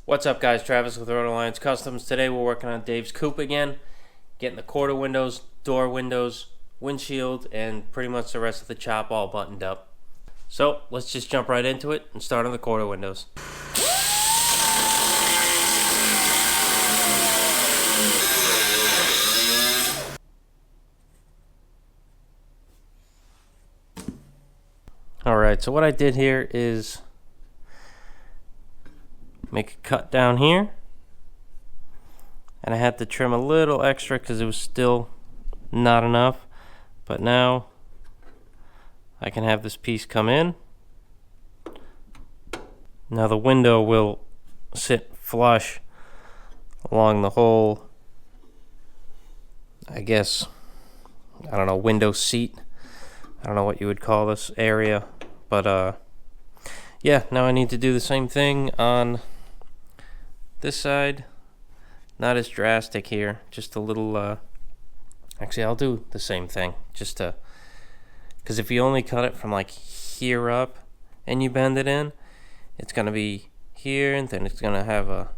What's up, guys? Travis with Rhode Alliance Customs. Today we're working on Dave's Coupe again, getting the quarter windows, door windows, windshield, and pretty much the rest of the chop all buttoned up. So let's just jump right into it and start on the quarter windows. Alright, so what I did here is make a cut down here, and I had to trim a little extra because it was still not enough, but now I can have this piece come in. Now the window will sit flush along the whole, I guess, I don't know, window seat. I don't know what you would call this area, but yeah, now I need to do the same thing on this side. Not as drastic here, just a little, actually I'll do the same thing, just to, because if you only cut it from like here up and you bend it in, it's going to be here, and then it's going to have a,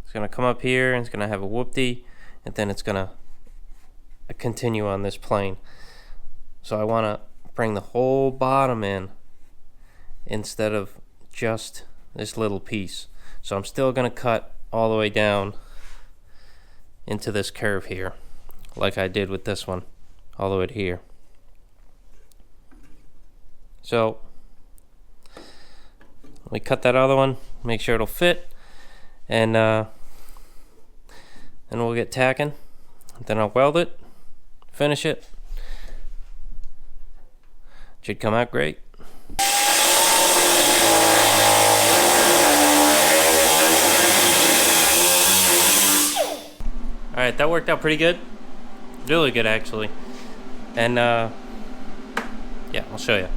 it's going to come up here, and it's going to have a whoopty, and then it's going to continue on this plane. So I want to bring the whole bottom in instead of just this little piece. So I'm still going to cut all the way down into this curve here, like I did with this one, all the way to here. So we cut that other one, make sure it'll fit, and then we'll get tacking. Then I'll weld it, finish it. Should come out great. Alright, that worked out pretty good. Really good, actually. And, yeah, I'll show you.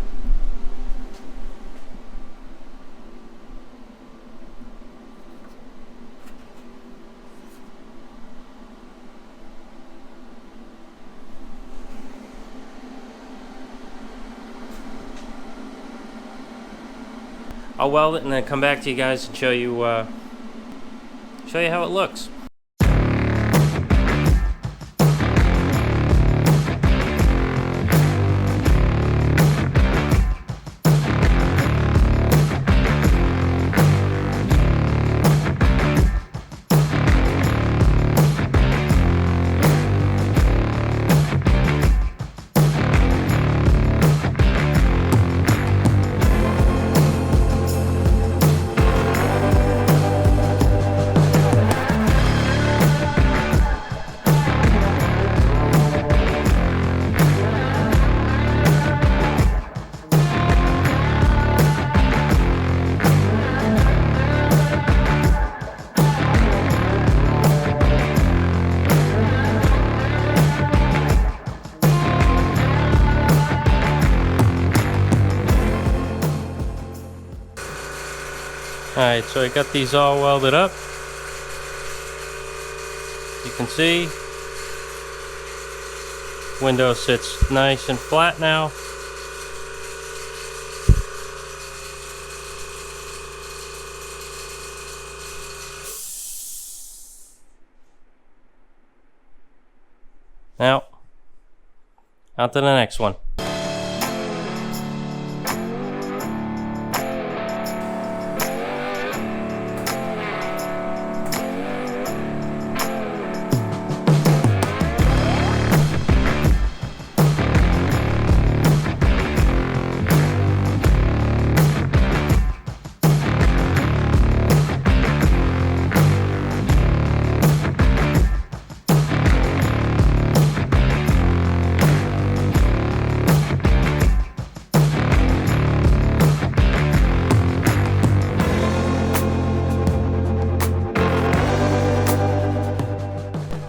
I'll weld it and then come back to you guys and show you how it looks. Alright, so I got these all welded up. You can see, window sits nice and flat now. Now, on to the next one.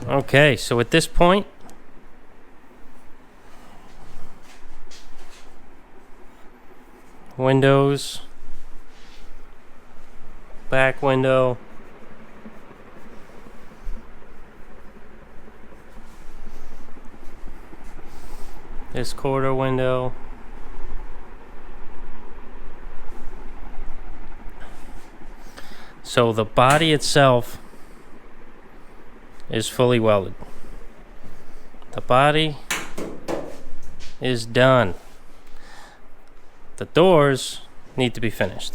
Okay, so at this point, windows, back window, this quarter window, So the body itself is fully welded. The body is done. The doors need to be finished.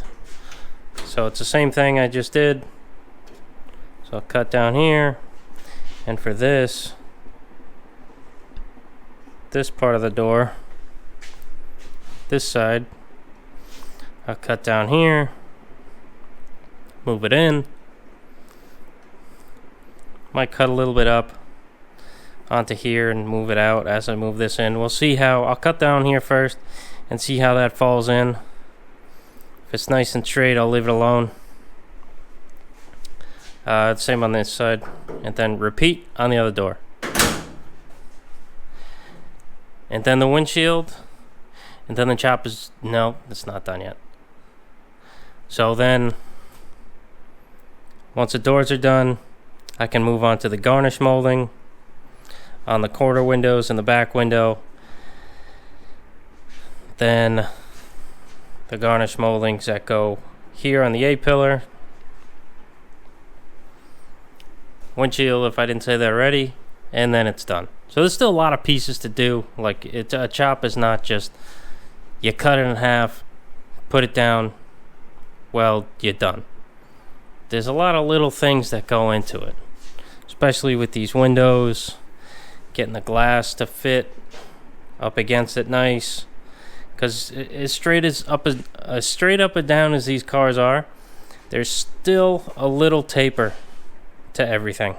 So it's the same thing I just did. So I'll cut down here, and for this part of the door, this side, I'll cut down here, move it in, might cut a little bit up onto here and move it out as I move this in. We'll see how, I'll cut down here first and see how that falls in. If it's nice and straight, I'll leave it alone. Same on this side, and then repeat on the other door. And then the windshield, and then the chop is, no, it's not done yet. So then, once the doors are done, I can move on to the garnish molding on the quarter windows and the back window. Then the garnish moldings that go here on the A-pillar. Windshield, if I didn't say that already, and then it's done. So there's still a lot of pieces to do. Like, a chop is not just you cut it in half, put it down, well, you're done. There's a lot of little things that go into it, especially with these windows, getting the glass to fit up against it nice. Because as straight up and down as these cars are, there's still a little taper to everything.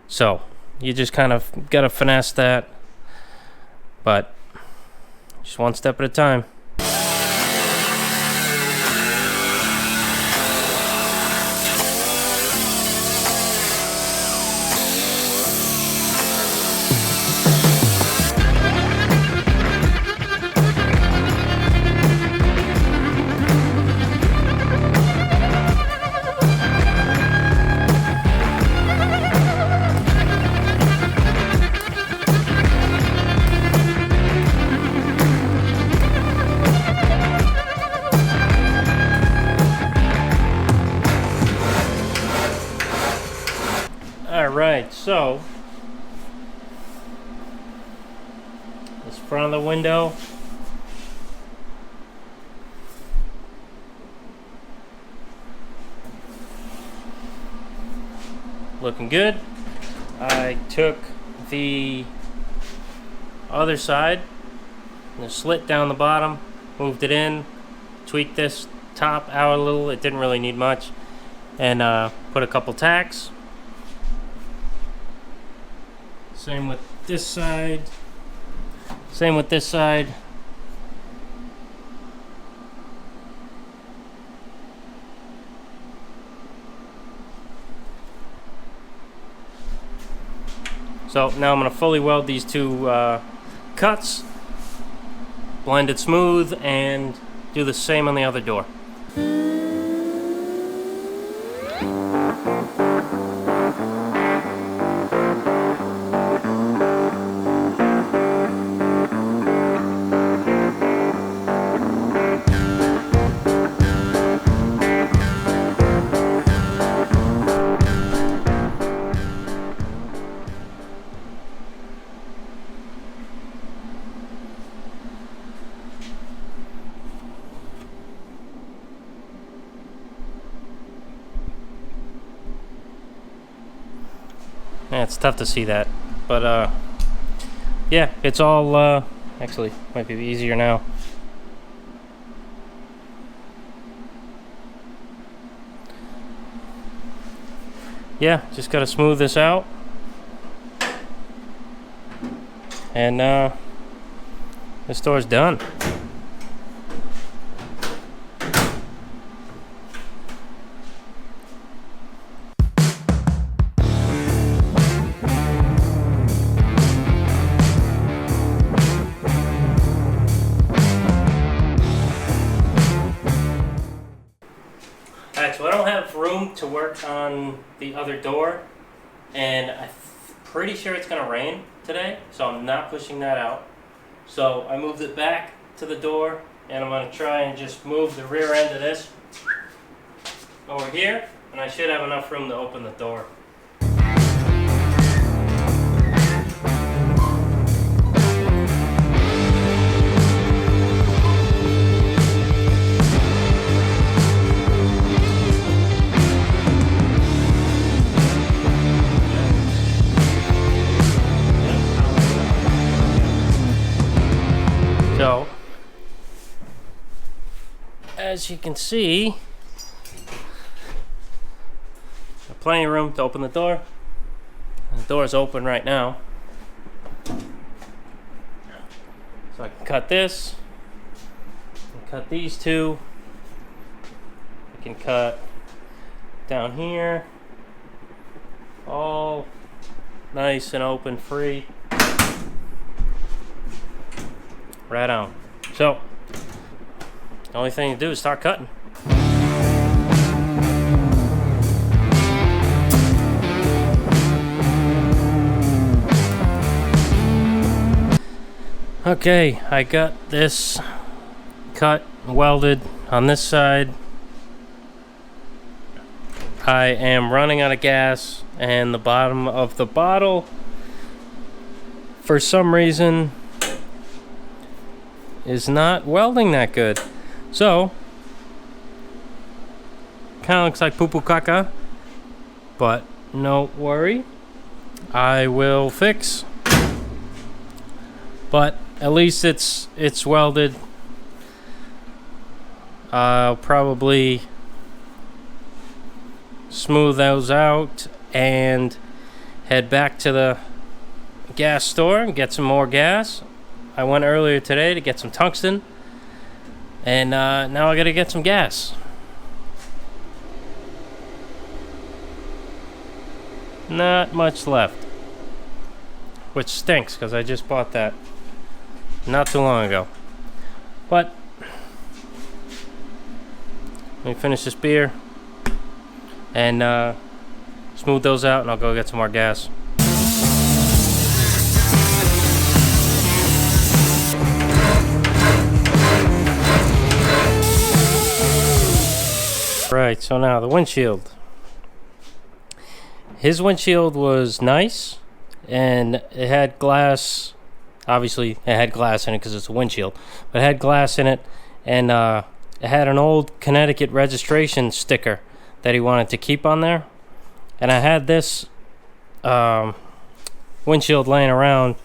So you just kind of gotta finesse that, but just one step at a time. Alright, so this front of the window, looking good. I took the other side, the slit down the bottom, moved it in, tweaked this top out a little, it didn't really need much, and put a couple tacks. Same with this side. Same with this side. So now I'm going to fully weld these two cuts, blend it smooth, and do the same on the other door. Yeah, it's tough to see that, but yeah, it's all actually might be easier now. Yeah, just gotta smooth this out, and this door's done. Alright, so I don't have room to work on the other door, and I'm pretty sure it's going to rain today, so I'm not pushing that out. So I moved it back to the door, and I'm going to try and just move the rear end of this over here. And I should have enough room to open the door. So, as you can see, plenty of room to open the door. The door is open right now. So I can cut this, and cut these two. I can cut down here. All nice and open, free. Right on. So, the only thing to do is start cutting. Okay, I got this cut and welded on this side. I am running out of gas, and the bottom of the bottle, for some reason, is not welding that good. So, kind of looks like poo poo caca, but no worry, I will fix. But at least it's welded. I'll probably smooth those out and head back to the gas store and get some more gas. I went earlier today to get some tungsten, and now I gotta get some gas. Not much left, which stinks because I just bought that not too long ago. But let me finish this beer and smooth those out, and I'll go get some more gas. Right, so now the windshield. His windshield was nice, and it had glass. Obviously, it had glass in it because it's a windshield, but it had glass in it, and it had an old Connecticut registration sticker that he wanted to keep on there. And I had this windshield laying around,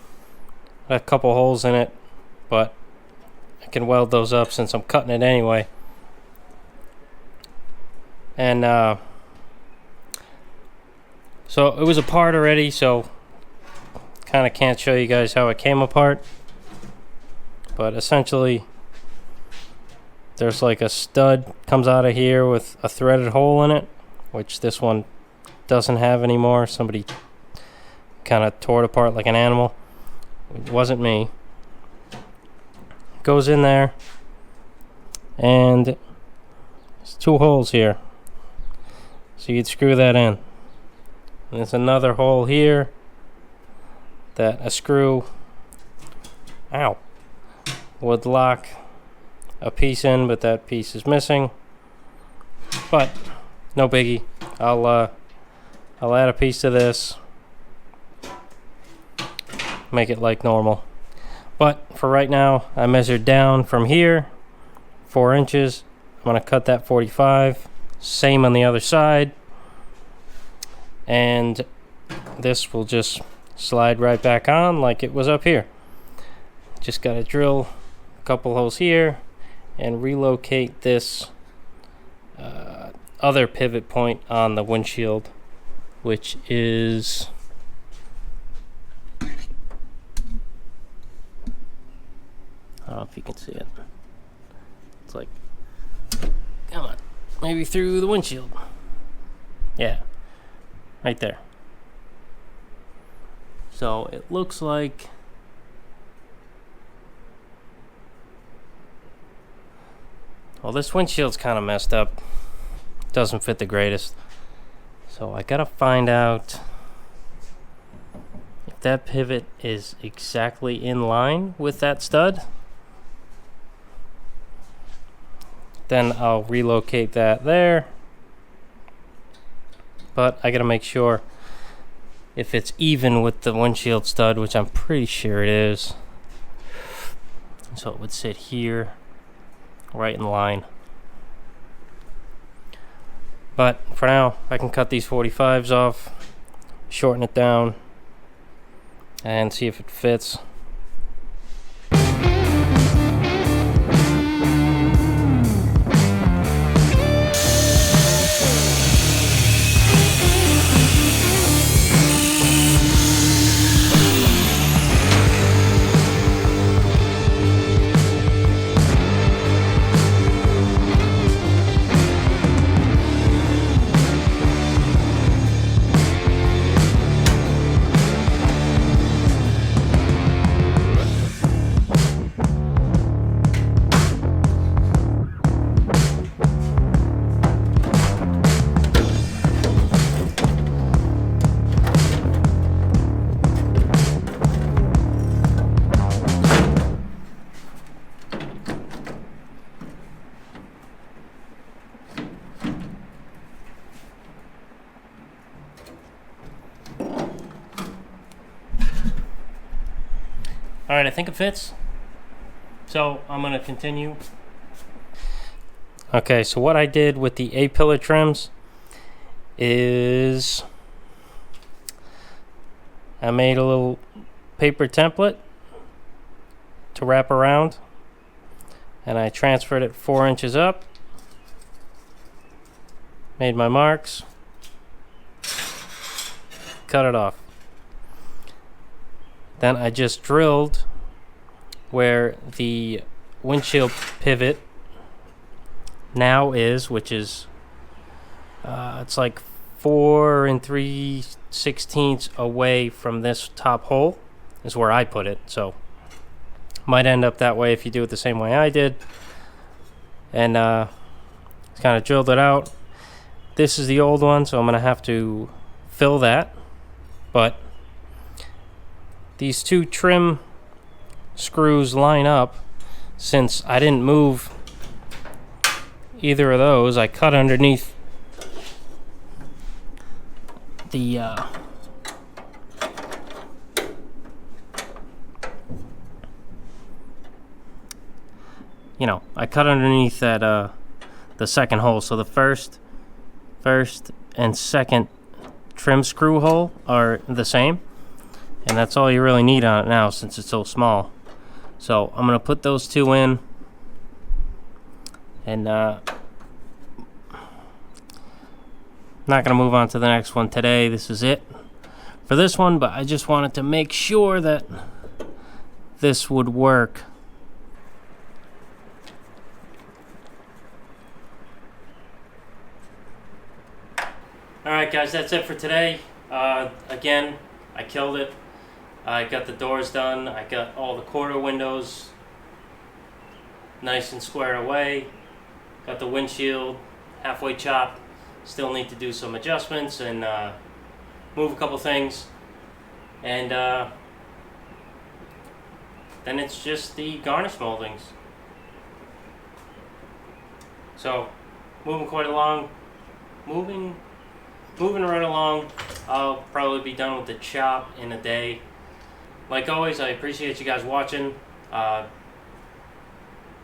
a couple holes in it, but I can weld those up since I'm cutting it anyway. And so it was apart already, so kind of can't show you guys how it came apart. But essentially, there's like a stud comes out of here with a threaded hole in it, which this one doesn't have anymore. Somebody kind of tore it apart like an animal. It wasn't me. Goes in there, and there's two holes here. So you'd screw that in. And there's another hole here that a screw, would lock a piece in, but that piece is missing. But no biggie. I'll add a piece to this, make it like normal. But for right now, I measured down from here 4 inches. I'm gonna cut that 45. Same on the other side, and this will just slide right back on like it was up here. Just gotta drill a couple holes here and relocate this other pivot point on the windshield, which is I don't know if you can see it. It's like, come on, maybe through the windshield. Yeah, right there. So it looks like well, this windshield's kind of messed up. Doesn't fit the greatest. So I gotta find out if that pivot is exactly in line with that stud. Then I'll relocate that there. but I gotta make sure if it's even with the windshield stud, which I'm pretty sure it is. So it would sit here, right in line. But for now, I can cut these 45s off, shorten it down, and see if it fits. Alright, I think it fits. So I'm going to continue. Okay, so what I did with the A-pillar trims is I made a little paper template to wrap around, and I transferred it 4 inches up, made my marks, cut it off. Then I just drilled where the windshield pivot now is, which is it's like 4 3/16 away from this top hole is where I put it. So might end up that way if you do it the same way I did. And kind of drilled it out. This is the old one, so I'm gonna have to fill that, but these 2 trim screws line up. Since I didn't move either of those, I cut underneath the I cut underneath that the second hole. So the first and second trim screw hole are the same. And that's all you really need on it now since it's so small. So I'm going to put those 2 in. And not going to move on to the next one today. This is it for this one. But I just wanted to make sure that this would work. Alright guys, that's it for today. Again, I killed it. I got the doors done. I got all the quarter windows nice and squared away. Got the windshield halfway chopped. Still need to do some adjustments and move a couple things. And then it's just the garnish moldings. So moving quite along. Moving right along. I'll probably be done with the chop in a day. Like always, I appreciate you guys watching.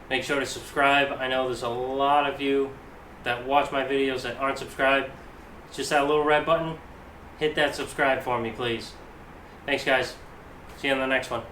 Make sure to subscribe. I know there's a lot of you that watch my videos that aren't subscribed. It's just that little red button. Hit that subscribe for me, please. Thanks, guys. See you on the next one.